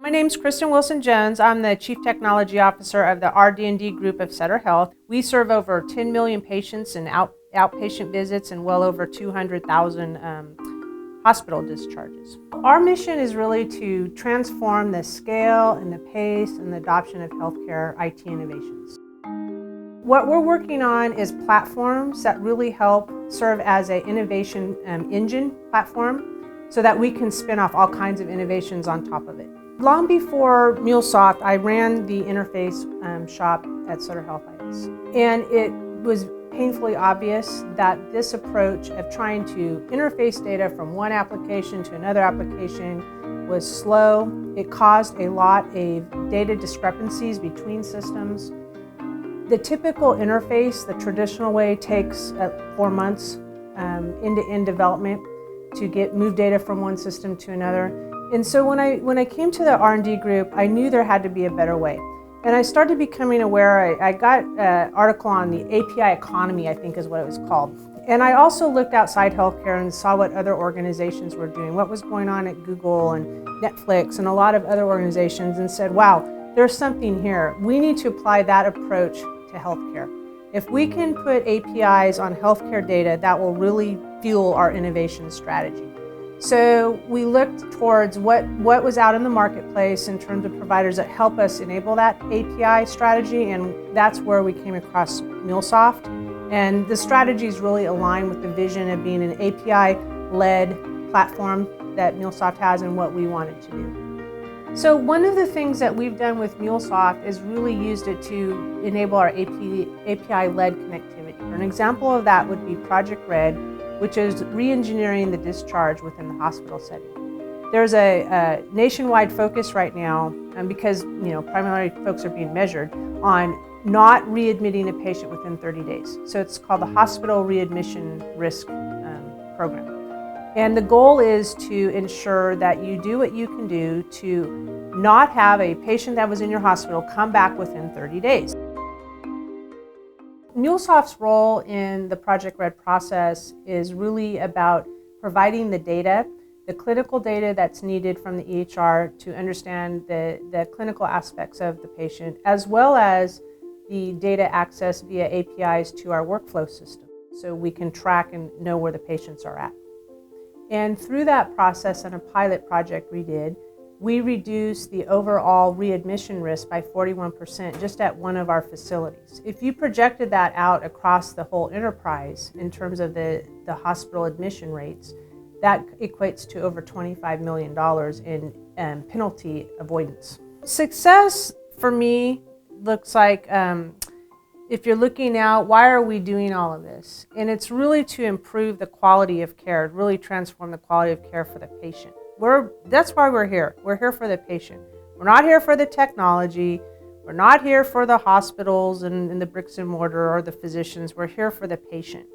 My name's Kristen Wilson-Jones. I'm the Chief Technology Officer of the RD&D group of Sutter Health. We serve over 10 million patients in outpatient visits and well over 200,000 hospital discharges. Our mission is really to transform the scale and the pace and the adoption of healthcare IT innovations. What we're working on is platforms that really help serve as an innovation engine platform so that we can spin off all kinds of innovations on top of it. Long before MuleSoft, I ran the interface shop at Sutter Health IS. And it was painfully obvious that this approach of trying to interface data from one application to another application was slow. It caused a lot of data discrepancies between systems. The typical interface, the traditional way, takes 4 months end-to-end development to move data from one system to another. And so when I came to the R&D group, I knew there had to be a better way. And I started becoming aware, I got an article on the API economy, I think is what it was called. And I also looked outside healthcare and saw what other organizations were doing, what was going on at Google and Netflix and a lot of other organizations, and said, wow, there's something here. We need to apply that approach to healthcare. If we can put APIs on healthcare data, that will really fuel our innovation strategy. So we looked towards what was out in the marketplace in terms of providers that help us enable that API strategy, and that's where we came across MuleSoft. And the strategies really align with the vision of being an API-led platform that MuleSoft has and what we wanted to do. So one of the things that we've done with MuleSoft is really used it to enable our API-led connectivity. An example of that would be Project Red, which is re-engineering the discharge within the hospital setting. There's a nationwide focus right now, because primarily folks are being measured, on not readmitting a patient within 30 days. So it's called the Hospital Readmission Risk Program. And the goal is to ensure that you do what you can do to not have a patient that was in your hospital come back within 30 days. MuleSoft's role in the Project Red process is really about providing the data, the clinical data that's needed from the EHR to understand the clinical aspects of the patient, as well as the data access via APIs to our workflow system, so we can track and know where the patients are at. And through that process and a pilot project we did, we reduced the overall readmission risk by 41% just at one of our facilities. If you projected that out across the whole enterprise in terms of the hospital admission rates, that equates to over $25 million in penalty avoidance. Success for me looks like, if you're looking out, why are we doing all of this? And it's really to improve the quality of care, really transform the quality of care for the patient. That's why we're here. We're here for the patient. We're not here for the technology. We're not here for the hospitals and the bricks and mortar or the physicians. We're here for the patient.